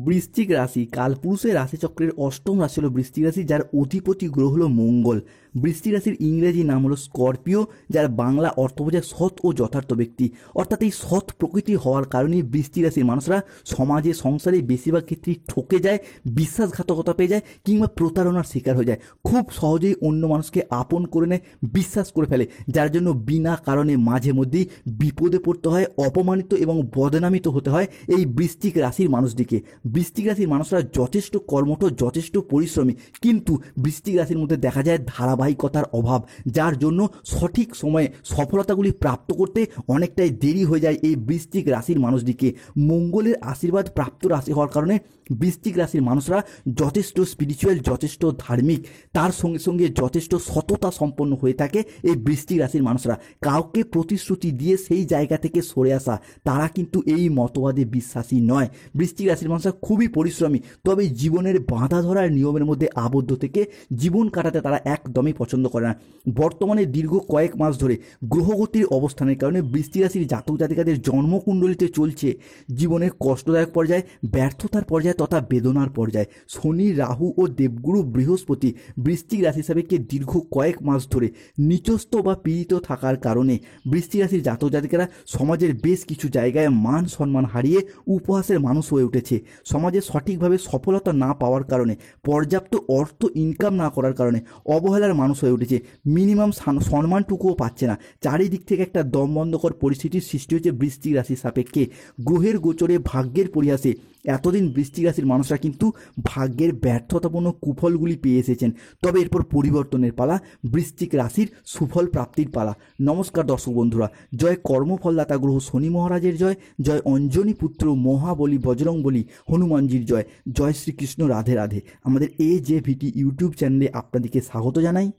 বৃশ্চিক রাশি কালপুরুষের রাশিচক্রের অষ্টম রাশি হলো বৃশ্চিক রাশি, যার অধিপতি গ্রহ হলো মঙ্গল। বৃশ্চিক রাশির ইংরেজি নাম হলো স্করপিও, যার বাংলা অর্থ বোঝায় সৎ ও যথার্থ ব্যক্তি। অর্থাৎ এই সৎ প্রকৃতি হওয়ার কারণেই বৃশ্চিক রাশির মানুষরা সমাজে সংসারে বেশিরভাগ ক্ষেত্রেই ঠকে যায়, বিশ্বাসঘাতকতা পেয়ে যায় কিংবা প্রতারণার শিকার হয়ে যায়। খুব সহজেই অন্য মানুষকে আপন করে নেয়, বিশ্বাস করে ফেলে, যার জন্য বিনা কারণে মাঝে মধ্যেই বিপদে পড়তে হয়, অপমানিত এবং বদনামিত হতে হয় এই বৃশ্চিক রাশির মানুষটিকে। বৃশ্চিক রাশির মানুষরা যথেষ্ট কর্মঠ, যথেষ্ট পরিশ্রমী, কিন্তু বৃশ্চিক রাশির মধ্যে দেখা যায় ধারাবাহিকতার অভাব, যার জন্য সঠিক সময়ে সফলতাগুলি প্রাপ্ত করতে অনেকটাই দেরি হয়ে যায় এই বৃশ্চিক রাশির মানুষটিকে। মঙ্গলের আশীর্বাদ প্রাপ্ত রাশি হওয়ার কারণে বৃশ্চিক রাশির মানুষরা যথেষ্ট স্পিরিচুয়াল, যথেষ্ট ধার্মিক, তার সঙ্গে সঙ্গে যথেষ্ট সততা সম্পন্ন হয়ে থাকে এই বৃশ্চিক রাশির মানুষরা। কাউকে প্রতিশ্রুতি দিয়ে সেই জায়গা থেকে সরে আসা, তারা কিন্তু এই মতবাদে বিশ্বাসী নয়। বৃশ্চিক রাশির মানুষরা খুবই পরিশ্রমী, তবে জীবনের বাঁধা ধরার নিয়মের মধ্যে আবদ্ধ থেকে জীবন কাটাতে তারা একদমই পছন্দ করে না। বর্তমানে দীর্ঘ কয়েক মাস ধরে গ্রহগতির অবস্থানের কারণে বৃশ্চিক রাশির জাতক জাতিকাদের জন্মকুণ্ডলিতে চলছে জীবনের কষ্টদায়ক পর্যায়ে, ব্যর্থতার পর্যায়ে তথা বেদনার পর্যায়ে। শনি, রাহু ও দেবগুরু বৃহস্পতি বৃশ্চিক রাশি সাপেক্ষে দীর্ঘ কয়েক মাস ধরে নিচস্থ বা পীড়িত থাকার কারণে বৃশ্চিক রাশির জাতক জাতিকারা সমাজের বেশ কিছু জায়গায় মান সম্মান হারিয়ে উপহাসের মানুষ হয়ে উঠেছে। সমাজে সঠিকভাবে সফলতা না পাওয়ার কারণে, পর্যাপ্ত অর্থ ইনকাম না করার কারণে অবহেলার মানুষ হয়ে উঠেছে। মিনিমাম সম্মানটুকুও পাচ্ছে না। চারিদিক থেকে একটা দমবন্ধকর পরিস্থিতির সৃষ্টি হয়েছে বৃশ্চিক রাশির সাপেক্ষে। গ্রহের গোচরে, ভাগ্যের পরিহাসে এতদিন বৃশ্চিক রাশির মানুষরা কিন্তু ভাগ্যের ব্যর্থতাপূর্ণ কুফলগুলি পেয়ে এসেছেন। তবে এরপর পরিবর্তনের পালা, বৃশ্চিক রাশির সুফল প্রাপ্তির পালা। নমস্কার দর্শক বন্ধুরা, জয় কর্মফলদাতা গ্রহ শনি মহারাজের জয়, জয় অঞ্জনী পুত্র মহাবলী বজরংবলী হনুমানজির জয়, জয় শ্রীকৃষ্ণ, রাধে রাধে। আমাদের AJVT ইউটিউব চ্যানেলে আপনাদেরকে স্বাগত জানাই।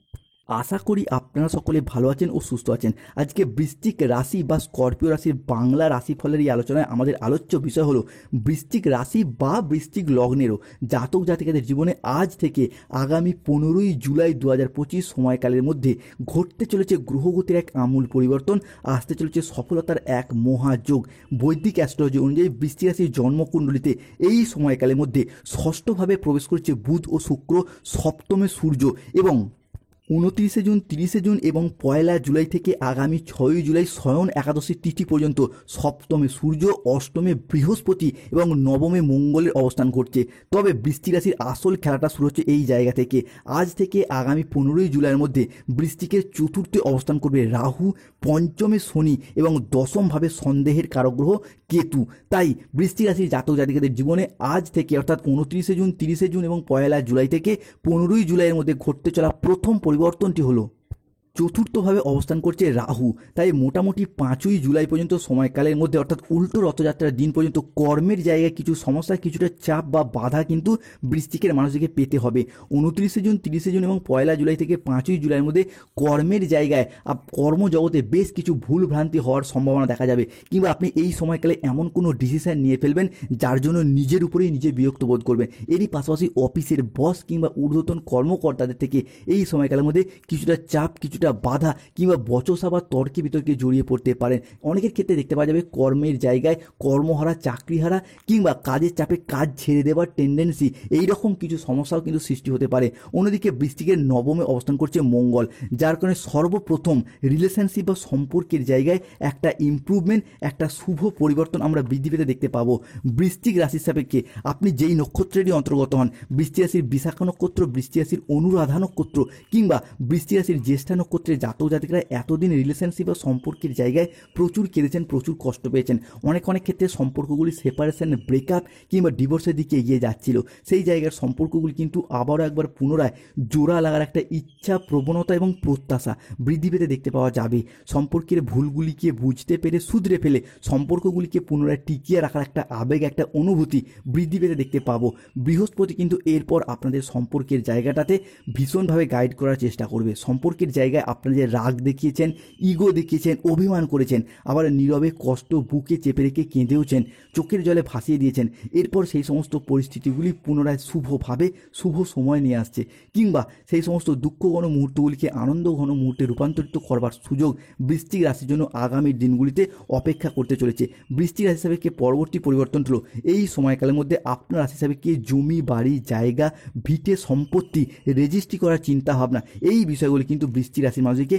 আশা করি আপনারা সকলে ভালো আছেন ও সুস্থ আছেন। আজকে বৃশ্চিক রাশি বা স্করপিও রাশির বাংলা রাশিফলের এই আলোচনায় আমাদের আলোচ্য বিষয় হলো বৃশ্চিক রাশি বা বৃশ্চিক লগ্নেরও জাতক জাতিকাদের জীবনে আজ থেকে আগামী 15ই জুলাই 2025 সময়কালের মধ্যে ঘটতে চলেছে গ্রহগতির এক আমূল পরিবর্তন, আসতে চলেছে সফলতার এক মহাযোগ। বৈদিক অ্যাস্ট্রোলজি অনুযায়ী বৃশ্চিক রাশির জন্মকুণ্ডলিতে এই সময়কালের মধ্যে ষষ্ঠভাবে প্রবেশ করছে বুধ ও শুক্র, সপ্তমে সূর্য, এবং 29 জুন, 30 জুন এবং 1 জুলাই থেকে আগামী 6 জুলাই শয়ন একাদশী তিথি পর্যন্ত সপ্তমে সূর্য, অষ্টমে বৃহস্পতি এবং নবমে মঙ্গলের অবস্থান করছে। তবে বৃশ্চিক রাশির আসল খেলাটা শুরু হচ্ছে এই জায়গা থেকে। আজ থেকে আগামী 15ই জুলাইয়ের মধ্যে বৃশ্চিকের চতুর্থে অবস্থান করবে রাহু, পঞ্চমে শনি এবং দশমভাবে সন্দেহের কারক গ্রহ কেতু। তাই বৃশ্চিক রাশির জাতক জাতিকাদের জীবনে আজ থেকে অর্থাৎ 29 জুন, 30 জুন এবং 1 জুলাই থেকে 15ই জুলাইয়ের মধ্যে ঘটতে চলা প্রথম পরিবর্তনটি হলো চতুর্থভাবে অবস্থান করছে রাহু। তাই মোটামুটি 5ই জুলাই পর্যন্ত সময়কালের মধ্যে অর্থাৎ উল্টো রথযাত্রার দিন পর্যন্ত কর্মের জায়গায় কিছু সমস্যা, কিছুটা চাপ বা বাধা কিন্তু বৃশ্চিকের মানুষকে পেতে হবে। 29 জুন, 30 জুন এবং 1 জুলাই থেকে 5ই জুলাইয়ের মধ্যে কর্মের জায়গায় কর্মজগতে বেশ কিছু ভুল ভ্রান্তি হওয়ার সম্ভাবনা দেখা যাবে, কিংবা আপনি এই সময়কালে এমন কোনো ডিসিশন নিয়ে ফেলবেন যার জন্য নিজের উপরেই নিজে বিরক্ত বোধ করবেন। এরই পাশাপাশি অফিসের বস কিংবা ঊর্ধ্বতন কর্মকর্তাদের থেকে এই সময়কালের মধ্যে কিছুটা চাপ, কিছুটা বাধা কিংবা বচসা বা তর্কে বিতর্কে জড়িয়ে পড়তে পারেন। অনেকের ক্ষেত্রে দেখতে পাওয়া যাবে কর্মের জায়গায় কর্মহারা, চাকরিহারা কিংবা কাজের চাপে কাজ ছেড়ে দেওয়ার টেন্ডেন্সি, এইরকম কিছু সমস্যাও কিন্তু সৃষ্টি হতে পারে। অন্যদিকে বৃশ্চিকের নবমে অবস্থান করছে মঙ্গল, যার কারণে সর্বপ্রথম রিলেশনশিপ বা সম্পর্কের জায়গায় একটা ইমপ্রুভমেন্ট, একটা শুভ পরিবর্তন আমরা বৃদ্ধি পেতে দেখতে পাবো। বৃশ্চিক রাশির সাপেক্ষে আপনি যেই নক্ষত্রেরই অন্তর্গত হন, বৃশ্চিক রাশির বিশাখা নক্ষত্র, বৃশ্চিক রাশির অনুরাধা নক্ষত্র কিংবা বৃশ্চিক রাশির জ্যেষ্ঠা নক্ষত্রের জাতক জাতিকারা এতদিন রিলেশনশিপ বা সম্পর্কের জায়গায় প্রচুর কেঁদেছেন, প্রচুর কষ্ট পেয়েছেন। অনেক ক্ষেত্রে সম্পর্কগুলি সেপারেশন, ব্রেকআপ কিংবা ডিভোর্সের দিকে এগিয়ে যাচ্ছিল। সেই জায়গার সম্পর্কগুলি কিন্তু আবারও একবার পুনরায় জোড়া লাগার একটা ইচ্ছা, প্রবণতা এবং প্রত্যাশা বৃদ্ধি পেতে দেখতে পাওয়া যাবে। সম্পর্কের ভুলগুলিকে বুঝতে পেরে শুধরে ফেলে সম্পর্কগুলিকে পুনরায় টিকিয়ে রাখার একটা আবেগ, একটা অনুভূতি বৃদ্ধি পেতে দেখতে পাবো। বৃহস্পতি কিন্তু এরপর আপনাদের সম্পর্কের জায়গাটাতে ভীষণভাবে গাইড করার চেষ্টা করবে। সম্পর্কের জায়গায় জায়গায় আপনারা যে রাগ দেখিয়েছেন, ইগো দেখিয়েছেন, অভিমান করেছেন, আবার নীরবে কষ্ট বুকে চেপে রেখে কেঁদেওছেন, চোখের জলে ভাসিয়ে দিয়েছেন, এরপর সেই সমস্ত পরিস্থিতিগুলি পুনরায় শুভভাবে শুভ সময় নিয়ে আসছে, কিংবা সেই সমস্ত দুঃখঘন মুহূর্তগুলিকে আনন্দঘন মুহূর্তে রূপান্তরিত করবার সুযোগ বৃশ্চিক রাশির জন্য আগামী দিনগুলিতে অপেক্ষা করতে চলেছে। বৃশ্চিক রাশি হিসাবে কে পরবর্তী পরিবর্তন হলো এই সময়কালের মধ্যে আপনার রাশি হিসাবে কে জমি বাড়ি জায়গা ভিটে সম্পত্তি রেজিস্ট্রি করার চিন্তা ভাবনা, এই বিষয়গুলি কিন্তু বৃশ্চিক রাশির মানুষকে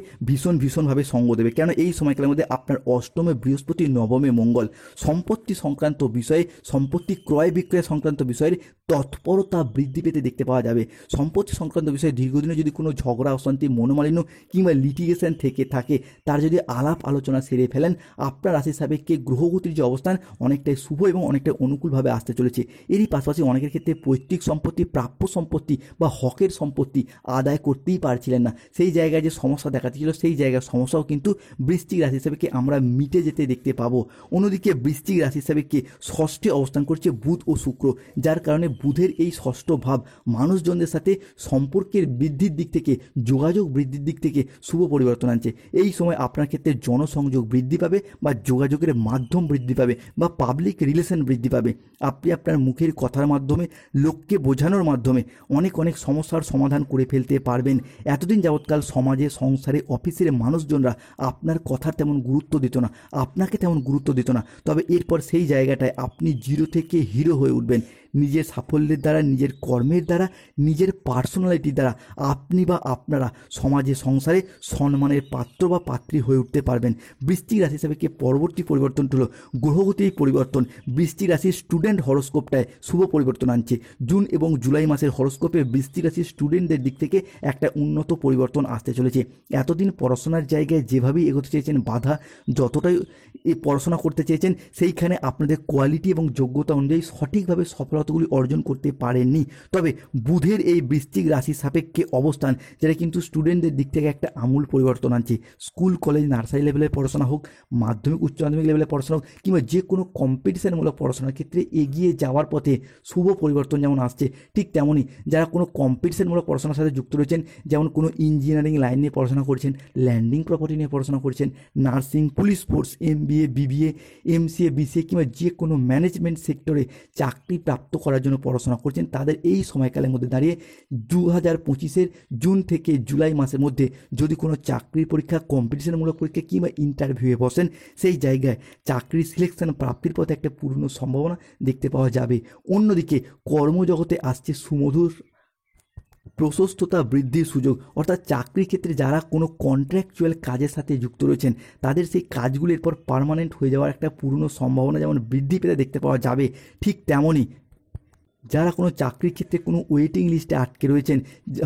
ভীষণভাবে সঙ্গ দেবে। কেন এই সময়কালের মধ্যে আপনার অষ্টমে বৃহস্পতি, নবমে মঙ্গল, সম্পত্তি সংক্রান্ত বিষয়ে, সম্পত্তি ক্রয় বিক্রয় সংক্রান্ত বিষয়ের তৎপরতা বৃদ্ধি পেতে দেখতে পাওয়া যাবে। সম্পত্তি সংক্রান্ত বিষয়ে দীর্ঘদিনে যদি কোনো ঝগড়া অশান্তি মনোমালিন্য কিংবা লিটিগেশন থেকে থাকে, তার যদি আলাপ আলোচনা সেরে ফেলেন, আপনার রাশির সাপেক্ষে গ্রহগতির যে অবস্থান অনেকটাই শুভ এবং অনেকটাই অনুকূলভাবে আসতে চলেছে। এরই পাশাপাশি অনেকের ক্ষেত্রে পৈতৃক সম্পত্তি, প্রাপ্য সম্পত্তি বা হকের সম্পত্তি আদায় করতেই পারছিলেন না, সেই জায়গায় যে সমস্যা দেখাচ্ছিল সেই জায়গার সমস্যাও কিন্তু বৃশ্চিক রাশি হিসাবে আমরা মিটে যেতে দেখতে পাবো। অন্যদিকে বৃশ্চিক রাশি হিসাবে ষষ্ঠে অবস্থান করছে বুধ ও শুক্র, যার কারণে বুধের এই ষষ্ঠ ভাব মানুষজনদের সাথে সম্পর্কের বৃদ্ধির দিক থেকে, যোগাযোগ বৃদ্ধির দিক থেকে শুভ পরিবর্তন আনছে। এই সময় আপনার ক্ষেত্রে জনসংযোগ বৃদ্ধি পাবে বা যোগাযোগের মাধ্যম বৃদ্ধি পাবে বা পাবলিক রিলেশন বৃদ্ধি পাবে। আপনি আপনার মুখের কথার মাধ্যমে, লোককে বোঝানোর মাধ্যমে অনেক সমস্যার সমাধান করে ফেলতে পারবেন। এতদিন যাবৎকাল সমাজে, সংসারে, অফিসের মানুষজনরা আপনার কথার তেমন গুরুত্ব দিত না, আপনাকে তেমন গুরুত্ব দিত না, তবে এরপর সেই জায়গাটায় আপনি জিরো থেকে হিরো হয়ে উঠবেন। নিজের সাফল্যের দ্বারা, নিজের কর্মের দ্বারা, নিজের পার্সোনালিটির দ্বারা আপনি বা আপনারা সমাজে, সংসারে সম্মানের পাত্র বা পাত্রী হয়ে উঠতে পারবেন। বৃশ্চিক রাশি হিসাবে পরবর্তী পরিবর্তন হলো গ্রহগতির পরিবর্তন। বৃশ্চিক রাশির স্টুডেন্ট হরোস্কোপটায় শুভ পরিবর্তন আনছে। জুন এবং জুলাই মাসের হরোস্কোপে বৃশ্চিক রাশির স্টুডেন্টদের দিক থেকে একটা উন্নত পরিবর্তন আসতে চলেছে। এতদিন পড়াশোনার জায়গায় যেভাবেই এগোতে চেয়েছেন, বাধা যতটাই পড়াশোনা করতে চেয়েছেন, সেইখানে আপনাদের কোয়ালিটি এবং যোগ্যতা অনুযায়ী সঠিকভাবে সফলতাগুলি অর্জন করতে পারেননি। তবে বুধের এই বৃশ্চিক রাশির সাপেক্ষে অবস্থান, যেটা কিন্তু স্টুডেন্টদের দিক থেকে একটা আমূল পরিবর্তন আনছে। স্কুল কলেজ নার্সারি লেভেলের পড়াশোনা হোক, মাধ্যমিক উচ্চ মাধ্যমিক লেভেলের পড়াশোনা হোক, কিংবা যে কোনো কম্পিটিশনমূলক পড়াশোনার ক্ষেত্রে এগিয়ে যাওয়ার পথে শুভ পরিবর্তন যেমন আসছে, ঠিক তেমনই যারা কোনো কম্পিটিশনমূলক পড়াশোনার সাথে যুক্ত রয়েছেন, যেমন কোনো ইঞ্জিনিয়ারিং লাইন নিয়ে পড়াশোনা করছেন, ল্যান্ডিং প্রপার্টি নিয়ে পড়াশোনা করছেন, nursing, police force, MBA, BBA, MCA, BCA কিংবা যে কোনো ম্যানেজমেন্ট সেক্টরে চাকরি প্রাপ্ত করার জন্য পড়াশোনা করছেন, তাদের এই সময়কালের মধ্যে দাঁড়িয়ে 2025-এর জুন থেকে জুলাই মাসের মধ্যে যদি কোনো চাকরির পরীক্ষা, কম্পিটিশনমূলক পরীক্ষা কিংবা ইন্টারভিউয়ে বসেন, সেই জায়গায় চাকরির সিলেকশন প্রাপ্তির পথে একটা পূর্ণ সম্ভাবনা দেখতে পাওয়া যাবে। অন্যদিকে কর্মজগতে আসছে সুমধুর প্রশস্ততা বৃদ্ধির সুযোগ, অর্থাৎ চাকরির ক্ষেত্রে যারা কোনো কন্ট্রাকচুয়াল কাজের সাথে যুক্ত রয়েছেন, তাদের সেই কাজগুলির এরপর পার্মানেন্ট হয়ে যাওয়ার একটা পূর্ণ সম্ভাবনা যেমন বৃদ্ধি পেতে দেখতে পাওয়া যাবে, ঠিক তেমনই যারা কোনো চাকরির ক্ষেত্রে কোনো ওয়েটিং লিস্টে আটকে রয়েছেন,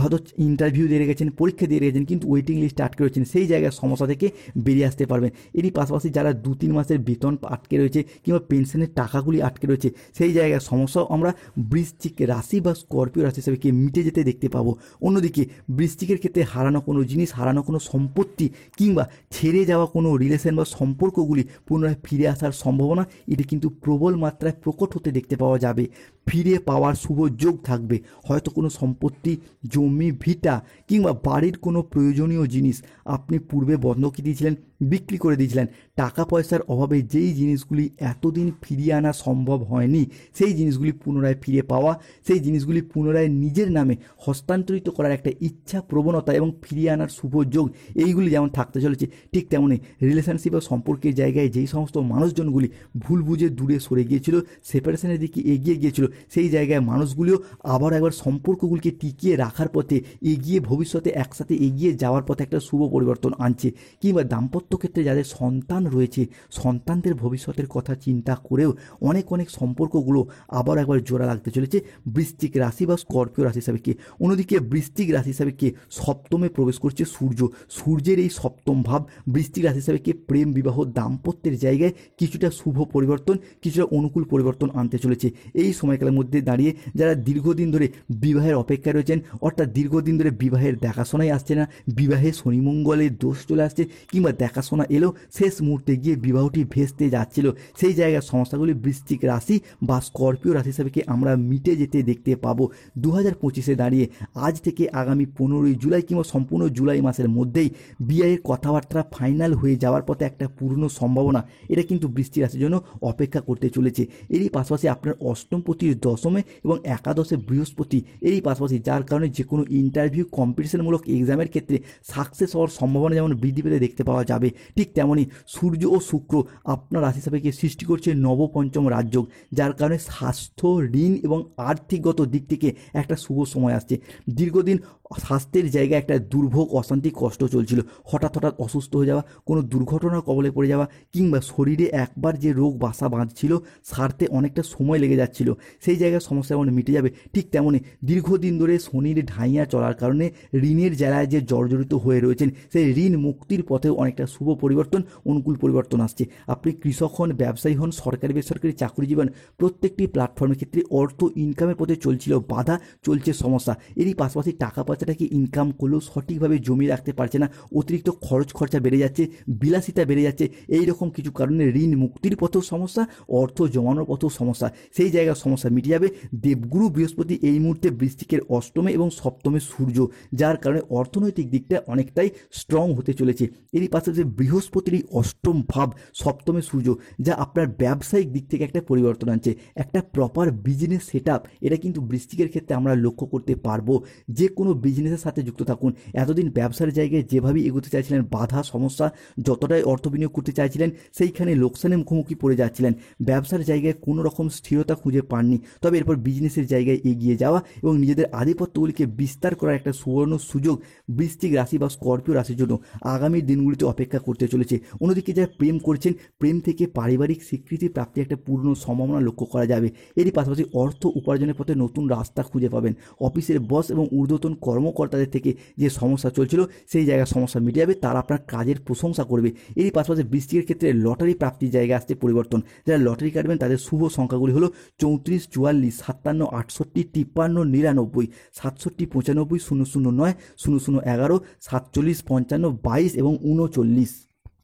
হয়তো ইন্টারভিউ দিয়ে রেখেছেন, পরীক্ষা দিয়ে রেখেছেন, কিন্তু ওয়েটিং লিস্টে আটকে রয়েছেন, সেই জায়গায় সমস্যা থেকে বেরিয়ে আসতে পারবেন। এরই পাশাপাশি যারা 2-3 মাসের বেতন আটকে রয়েছে কিংবা পেনশনের টাকাগুলি আটকে রয়েছে, সেই জায়গায় সমস্যাও আমরা বৃশ্চিক রাশি বা স্করপিও রাশি হিসেবে মিটে যেতে দেখতে পাবো। অন্যদিকে বৃশ্চিকের ক্ষেত্রে হারানো কোনো জিনিস, হারানো কোনো সম্পত্তি কিংবা ছেড়ে যাওয়া কোনো রিলেশন বা সম্পর্কগুলি পুনরায় ফিরে আসার সম্ভাবনা এটি কিন্তু প্রবল মাত্রায় প্রকট হতে দেখতে পাওয়া যাবে। ফিরে পাওয়ার শুভ যোগ থাকবে। হয়তো কোনো সম্পত্তি, জমি, ভিটা কিংবা বাড়ির কোনো প্রয়োজনীয় জিনিস আপনি পূর্বে বন্ধকি দিয়েছিলেন, বিক্রি করে দিয়েছিলেন, টাকা পয়সার অভাবে যেই জিনিসগুলি এতদিন ফিরিয়ে আনা সম্ভব হয়নি, সেই জিনিসগুলি পুনরায় ফিরে পাওয়া, সেই জিনিসগুলি পুনরায় নিজের নামে হস্তান্তরিত করার একটা ইচ্ছা, প্রবণতা এবং ফিরিয়ে আনার শুভ যোগ, এইগুলি যেমন থাকতে চলেছে, ঠিক তেমনই রিলেশনশিপ বা সম্পর্কের জায়গায় যেই সমস্ত মানুষজনগুলি ভুল বুঝে দূরে সরে গিয়েছিল, সেপারেশনের দিকে এগিয়ে গিয়েছিল, সেই জায়গায় মানুষগুলিও আবার একবার সম্পর্কগুলিকে টিকিয়ে রাখার পথে এগিয়ে, ভবিষ্যতে একসাথে এগিয়ে যাওয়ার পথে একটা শুভ পরিবর্তন আনছে। কিংবা দাম্পত্য ক্ষেত্রে যাদের সন্তান রয়েছে, সন্তানদের ভবিষ্যতের কথা চিন্তা করেও অনেক সম্পর্কগুলো আবার একবার জোড়া লাগতে চলেছে বৃশ্চিক রাশি বা স্করপিও রাশি হিসাবে। অন্যদিকে বৃশ্চিক রাশি হিসাবে সপ্তমে প্রবেশ করছে সূর্য। সূর্যের এই সপ্তম ভাব বৃশ্চিক রাশি হিসাবে প্রেম, বিবাহ, দাম্পত্যের জায়গায় কিছুটা শুভ পরিবর্তন, কিছুটা অনুকূল পরিবর্তন আনতে চলেছে। এই সময়কালের মধ্যে দাঁড়িয়ে যারা দীর্ঘদিন ধরে বিবাহের অপেক্ষায় রয়েছেন, অর্থাৎ দীর্ঘদিন ধরে বিবাহের দেখাশোনাই আসছে না, বিবাহে শনি মঙ্গলের দোষ চলে আসছে, কিংবা দেখাশোনা দেখাশোনা এলো, শেষ মুহূর্তে গিয়ে বিবাহটি ভেস্তে যাচ্ছিল, সেই জায়গার সমস্যাগুলি বৃশ্চিক রাশি বা স্করপিও রাশি হিসাবে আমরা মিটে যেতে দেখতে পাবো 2025-এ দাঁড়িয়ে। আজ থেকে আগামী 15ই জুলাই কিংবা সম্পূর্ণ জুলাই মাসের মধ্যেই বিয়ের কথাবার্তা ফাইনাল হয়ে যাওয়ার পথে একটা পূর্ণ সম্ভাবনা, এটা কিন্তু বৃশ্চিক রাশির জন্য অপেক্ষা করতে চলেছে। এরই পাশাপাশি আপনার অষ্টমপতির দশমে এবং একাদশে বৃহস্পতি, এরই পাশাপাশি যার কারণে যে কোনো ইন্টারভিউ কম্পিটিশনমূলক এক্সামের ক্ষেত্রে সাকসেস হওয়ার সম্ভাবনা যেমন বৃদ্ধি পেতে দেখতে পাওয়া যাবে, ঠিক তেমনই সূর্য ও শুক্র আপনার রাশি হিসাবে সৃষ্টি করছে নবপঞ্চম রাজযোগ, যার কারণে স্বাস্থ্য, ঋণ এবং আর্থিকগত দিক থেকে একটা শুভ সময় আসছে। দীর্ঘদিন স্বাস্থ্যের জায়গায় একটা দুর্ভোগ, অশান্তি, কষ্ট চলছিল, হঠাৎ অসুস্থ হয়ে যাওয়া, কোনো দুর্ঘটনার কবলে পড়ে যাওয়া, কিংবা শরীরে একবার যে রোগ বাসা বাঁধছিল সারতে অনেকটা সময় লেগে যাচ্ছিল, সেই জায়গায় সমস্যা যেমন মিটে যাবে, ঠিক তেমনই দীর্ঘদিন ধরে শনির ঢাইয়া চলার কারণে ঋণের জ্বালায় যে জর্জরিত হয়ে রয়েছেন, সেই ঋণ মুক্তির পথেও অনেকটা শুভ পরিবর্তন, অনুকূল পরিবর্তন আসছে। আপনি কৃষক হন, ব্যবসায়ী হন, সরকারি বেসরকারি চাকরিজীবী হন, প্রত্যেকটি প্ল্যাটফর্মের ক্ষেত্রে অর্থ ইনকামের পথে চলছিল বাধা, চলছে সমস্যা। এরই পাশাপাশি টাকা পয়সাটাকে ইনকাম করলেও সঠিকভাবে জমিয়ে রাখতে পারছে না, অতিরিক্ত খরচা বেড়ে যাচ্ছে, বিলাসিতা বেড়ে যাচ্ছে, এই রকম কিছু কারণে ঋণ মুক্তির পথেও সমস্যা, অর্থ জমানোর পথেও সমস্যা, সেই জায়গার সমস্যা মিটে যাবে। দেবগুরু বৃহস্পতি এই মুহূর্তে বৃশ্চিকের অষ্টমে এবং সপ্তমে সূর্য, যার কারণে অর্থনৈতিক দিকটা অনেকটাই স্ট্রং হতে চলেছে। এরই পাশাপাশি বৃহস্পতির এই অষ্টম ভাব সপ্তমে সূর্য, যা আপনার ব্যবসায়িক দিক থেকে একটা পরিবর্তন আনছে, একটা প্রপার বিজনেস সেট আপ, এটা কিন্তু বৃশ্চিকের ক্ষেত্রে আমরা লক্ষ্য করতে পারবো। যে কোনো বিজনেসের সাথে যুক্ত থাকুন, এতদিন ব্যবসার জায়গায় যেভাবে এগোতে চাইছিলেন, বাধা সমস্যা, যতটাই অর্থ বিনিয়োগ করতে চাইছিলেন সেইখানে লোকসানের মুখোমুখি পড়ে যাচ্ছিলেন, ব্যবসার জায়গায় কোনো রকম স্থিরতা খুঁজে পাননি, তবে এরপর বিজনেসের জায়গায় এগিয়ে যাওয়া এবং নিজেদের আধিপত্যগুলিকে বিস্তার করার একটা সুবর্ণ সুযোগ বৃশ্চিক রাশি বা স্করপিও রাশির জন্য আগামী দিনগুলিতে অপেক্ষা করতে চলেছে। অন্যদিকে যারা প্রেম করছেন, প্রেম থেকে পারিবারিক স্বীকৃতি প্রাপ্তির একটা পূর্ণ সম্ভাবনা লক্ষ্য করা যাবে। এরই পাশাপাশি অর্থ উপার্জনের পথে নতুন রাস্তা খুঁজে পাবেন। অফিসের বস এবং ঊর্ধ্বতন কর্মকর্তাদের থেকে যে সমস্যা চলছিল সেই জায়গায় সমস্যা মিটে যাবে, তারা আপনার কাজের প্রশংসা করবে। এরই পাশাপাশি বৃশ্চিকের ক্ষেত্রে লটারি প্রাপ্তির জায়গায় আসছে পরিবর্তন। যারা লটারি কাটবেন তাদের শুভ সংখ্যাগুলি হলো 34, 44, 57, 68, 53, 99, 67, 95, 009, 0011, 47, 55, 22 এবং 39।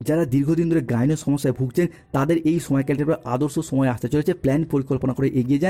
যারা দীর্ঘদিন ধরে গাইনোর সমস্যায় ভুগছেন তাদের এই সময়কালটা আদর্শ সময় আসতে চলেছে। প্ল্যান পরিকল্পনা করে এগিয়ে যান।